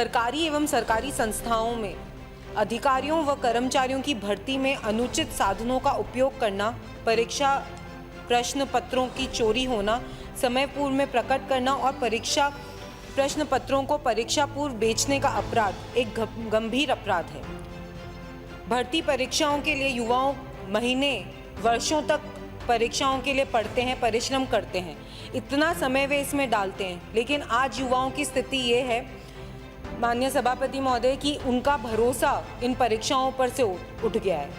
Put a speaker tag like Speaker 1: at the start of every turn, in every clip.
Speaker 1: सरकारी एवं सरकारी संस्थाओं में अधिकारियों व कर्मचारियों की भर्ती में अनुचित साधनों का उपयोग करना, परीक्षा प्रश्न पत्रों की चोरी होना, समय पूर्व में प्रकट करना और परीक्षा प्रश्न पत्रों को परीक्षा पूर्व बेचने का अपराध एक गंभीर अपराध है। भर्ती परीक्षाओं के लिए युवाओं महीने वर्षों तक परीक्षाओं के लिए पढ़ते हैं, परिश्रम करते हैं, इतना समय वे इसमें डालते हैं, लेकिन आज युवाओं की स्थिति ये है माननीय सभापति महोदय कि उनका भरोसा इन परीक्षाओं पर से उठ गया है।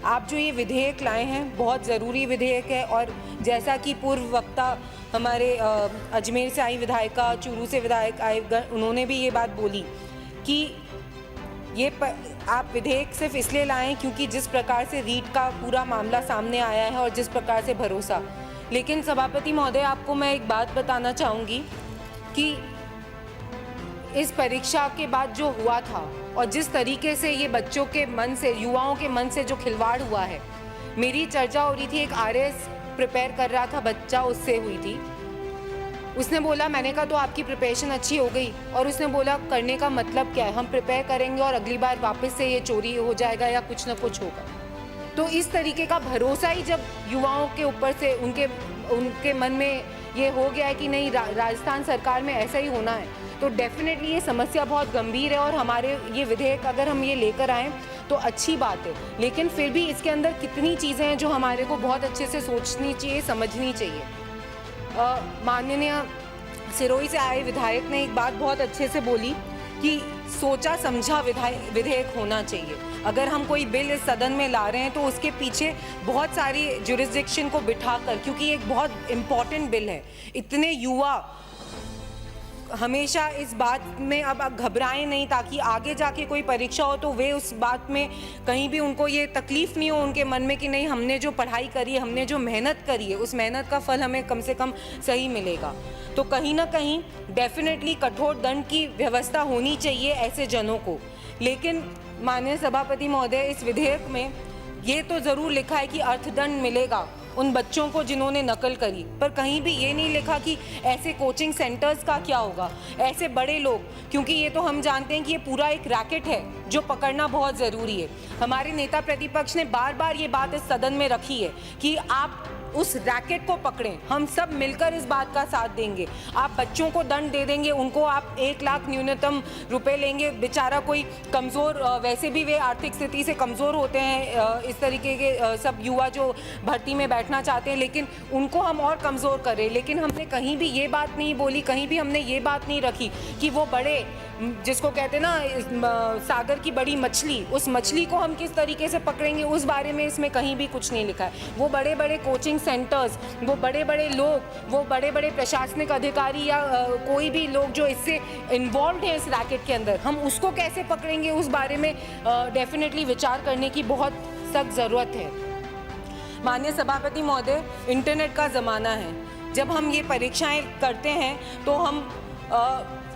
Speaker 1: आप जो ये विधेयक लाए हैं बहुत ज़रूरी विधेयक है और जैसा कि पूर्व वक्ता हमारे अजमेर से आई विधायिका, चूरू से विधायक आए, उन्होंने भी ये बात बोली कि ये आप विधेयक सिर्फ इसलिए लाएं क्योंकि जिस प्रकार से रीट का पूरा मामला सामने आया है और जिस प्रकार से भरोसा। लेकिन सभापति महोदय, आपको मैं एक बात बताना चाहूँगी कि इस परीक्षा के बाद जो हुआ था और जिस तरीके से ये बच्चों के मन से, युवाओं के मन से जो खिलवाड़ हुआ है, मेरी चर्चा हो रही थी, एक आरएएस प्रिपेयर कर रहा था बच्चा, उससे हुई थी। उसने बोला, मैंने कहा तो आपकी प्रिपरेशन अच्छी हो गई, और उसने बोला करने का मतलब क्या है, हम प्रिपेयर करेंगे और अगली बार वापस से ये चोरी हो जाएगा या कुछ ना कुछ होगा। तो इस तरीके का भरोसा ही जब युवाओं के ऊपर से उनके मन में ये हो गया है कि नहीं राजस्थान सरकार में ऐसा ही होना है, तो डेफिनेटली ये समस्या बहुत गंभीर है और हमारे ये विधेयक अगर हम ये लेकर आएँ तो अच्छी बात है। लेकिन फिर भी इसके अंदर कितनी चीज़ें हैं जो हमारे को बहुत अच्छे से सोचनी चाहिए, समझनी चाहिए। माननीय सिरोही से आए विधायक ने एक बात बहुत अच्छे से बोली कि सोचा समझा विधेयक होना चाहिए। अगर हम कोई बिल इस सदन में ला रहे हैं तो उसके पीछे बहुत सारी जुरिस्डिक्शन को बिठाकर, क्योंकि ये एक बहुत इम्पॉर्टेंट बिल है, इतने युवा हमेशा इस बात में अब घबराएं नहीं ताकि आगे जाके कोई परीक्षा हो तो वे उस बात में कहीं भी उनको ये तकलीफ़ नहीं हो उनके मन में कि नहीं हमने जो पढ़ाई करी है, हमने जो मेहनत करी है, उस मेहनत का फल हमें कम से कम सही मिलेगा। तो कहीं ना कहीं डेफिनेटली कठोर दंड की व्यवस्था होनी चाहिए ऐसे जनों को। लेकिन माननीय सभापति महोदय, इस विधेयक में ये तो ज़रूर लिखा है कि अर्थदंड मिलेगा उन बच्चों को जिन्होंने नकल करी, पर कहीं भी ये नहीं लिखा कि ऐसे कोचिंग सेंटर्स का क्या होगा, ऐसे बड़े लोग, क्योंकि ये तो हम जानते हैं कि ये पूरा एक रैकेट है जो पकड़ना बहुत ज़रूरी है। हमारे नेता प्रतिपक्ष ने बार बार ये बात इस सदन में रखी है कि आप उस रैकेट को पकड़ें, हम सब मिलकर इस बात का साथ देंगे। आप बच्चों को दंड दे देंगे, उनको आप 1 लाख न्यूनतम रुपए लेंगे, बेचारा कोई कमज़ोर, वैसे भी वे आर्थिक स्थिति से कमज़ोर होते हैं, इस तरीके के सब युवा जो भर्ती में बैठना चाहते हैं, लेकिन उनको हम और कमज़ोर करें। लेकिन हमने कहीं भी ये बात नहीं बोली, कहीं भी हमने ये बात नहीं रखी कि वो बड़े, जिसको कहते हैं ना सागर की बड़ी मछली, उस मछली को हम किस तरीके से पकड़ेंगे, उस बारे में इसमें कहीं भी कुछ नहीं लिखा है। वो बड़े बड़े कोचिंग सेंटर्स, वो बड़े बड़े लोग, वो बड़े बड़े प्रशासनिक अधिकारी या कोई भी लोग जो इससे इन्वॉल्व हैं इस रैकेट के अंदर, हम उसको कैसे पकड़ेंगे, उस बारे में डेफिनेटली विचार करने की बहुत सख्त ज़रूरत है। माननीय सभापति महोदय, इंटरनेट का ज़माना है, जब हम ये परीक्षाएं करते हैं तो हम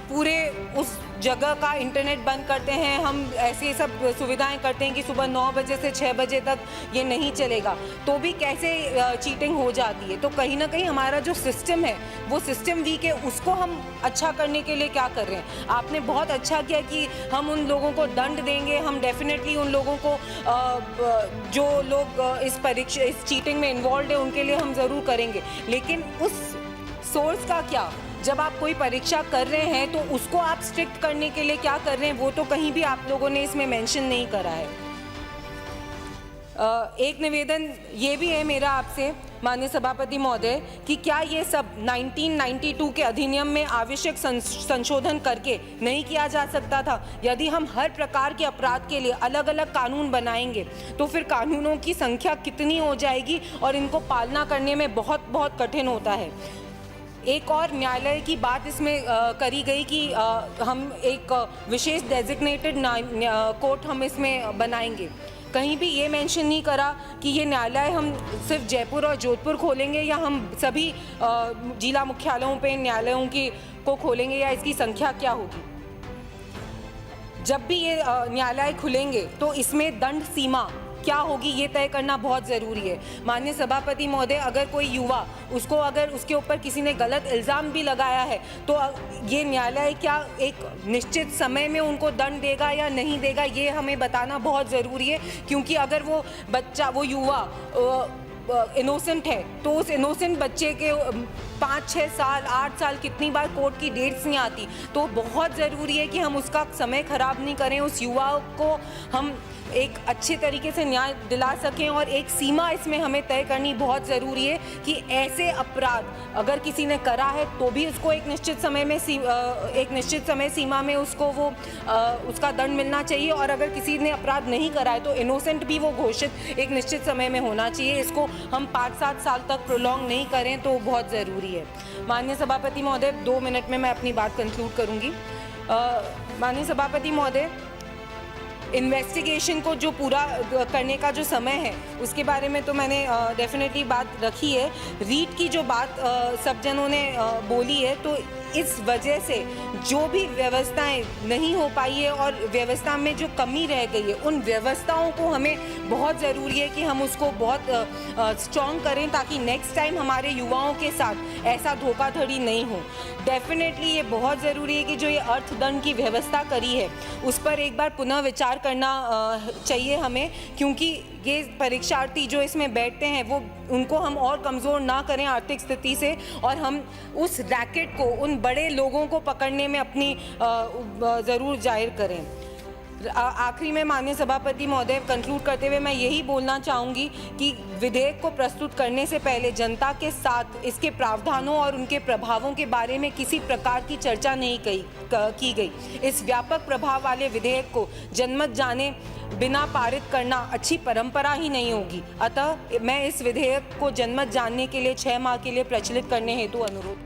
Speaker 1: पूरे उस जगह का इंटरनेट बंद करते हैं, हम ऐसी सब सुविधाएं करते हैं कि सुबह 9 बजे से 6 बजे तक ये नहीं चलेगा, तो भी कैसे चीटिंग हो जाती है। तो कहीं ना कहीं हमारा जो सिस्टम है वो सिस्टम वीक है, उसको हम अच्छा करने के लिए क्या कर रहे हैं। आपने बहुत अच्छा किया कि हम उन लोगों को दंड देंगे, हम डेफिनेटली उन लोगों को जो लोग इस चीटिंग में इन्वॉल्व है उनके लिए हम ज़रूर करेंगे। लेकिन उस सोर्स का क्या, जब आप कोई परीक्षा कर रहे हैं तो उसको आप स्ट्रिक्ट करने के लिए क्या कर रहे हैं, वो तो कहीं भी आप लोगों ने इसमें मेंशन नहीं करा है। एक निवेदन ये भी है मेरा आपसे माननीय सभापति महोदय कि क्या ये सब 1992 के अधिनियम में आवश्यक संशोधन करके नहीं किया जा सकता था। यदि हम हर प्रकार के अपराध के लिए अलग अलग कानून बनाएंगे तो फिर कानूनों की संख्या कितनी हो जाएगी और इनको पालना करने में बहुत बहुत कठिन होता है। एक और न्यायालय की बात इसमें करी गई कि हम एक विशेष डेजिग्नेटेड कोर्ट हम इसमें बनाएंगे। कहीं भी ये मेंशन नहीं करा कि ये न्यायालय हम सिर्फ जयपुर और जोधपुर खोलेंगे या हम सभी जिला मुख्यालयों पे न्यायालयों को खोलेंगे या इसकी संख्या क्या होगी। जब भी ये न्यायालय खुलेंगे तो इसमें दंड सीमा क्या होगी ये तय करना बहुत ज़रूरी है। माननीय सभापति महोदय, अगर कोई युवा उसको अगर उसके ऊपर किसी ने गलत इल्ज़ाम भी लगाया है तो ये न्यायालय क्या एक निश्चित समय में उनको दंड देगा या नहीं देगा, ये हमें बताना बहुत ज़रूरी है। क्योंकि अगर वो बच्चा, वो युवा इनोसेंट है तो उस इनोसेंट बच्चे के 5-6 साल 8 साल कितनी बार कोर्ट की डेट्स नहीं आती, तो बहुत ज़रूरी है कि हम उसका समय ख़राब नहीं करें, उस युवा को हम एक अच्छे तरीके से न्याय दिला सकें। और एक सीमा इसमें हमें तय करनी बहुत ज़रूरी है कि ऐसे अपराध अगर किसी ने करा है तो भी उसको एक निश्चित समय सीमा में उसको वो उसका दंड मिलना चाहिए, और अगर किसी ने अपराध नहीं करा है तो इनोसेंट भी वो घोषित एक निश्चित समय में होना चाहिए। इसको हम 5-7 साल तक प्रोलॉन्ग नहीं करें तो बहुत ज़रूरी है। माननीय सभापति महोदय, 2 मिनट में मैं अपनी बात कंक्लूड करूँगी। माननीय सभापति महोदय, इन्वेस्टिगेशन को जो पूरा करने का जो समय है उसके बारे में तो मैंने डेफिनेटली बात रखी है। रीट की जो बात सब जनों ने बोली है, तो इस वजह से जो भी व्यवस्थाएं नहीं हो पाई है और व्यवस्था में जो कमी रह गई है, उन व्यवस्थाओं को हमें बहुत ज़रूरी है कि हम उसको बहुत स्ट्रॉन्ग करें ताकि नेक्स्ट टाइम हमारे युवाओं के साथ ऐसा धोखाधड़ी नहीं हो। डेफिनेटली ये बहुत ज़रूरी है कि जो ये अर्थदंड की व्यवस्था करी है उस पर एक बार पुनः विचार करना चाहिए हमें, क्योंकि ये परीक्षार्थी जो इसमें बैठते हैं वो उनको हम और कमज़ोर ना करें आर्थिक स्थिति से, और हम उस रैकेट को, उन बड़े लोगों को पकड़ने में अपनी ज़रूर जाहिर करें। आखिरी में माननीय सभापति महोदय, कंक्लूड करते हुए मैं यही बोलना चाहूँगी कि विधेयक को प्रस्तुत करने से पहले जनता के साथ इसके प्रावधानों और उनके प्रभावों के बारे में किसी प्रकार की चर्चा नहीं की गई। इस व्यापक प्रभाव वाले विधेयक को जनमत जाने बिना पारित करना अच्छी परंपरा ही नहीं होगी। अतः मैं इस विधेयक को जनमत जानने के लिए 6 माह के लिए प्रचलित करने हेतु अनुरोध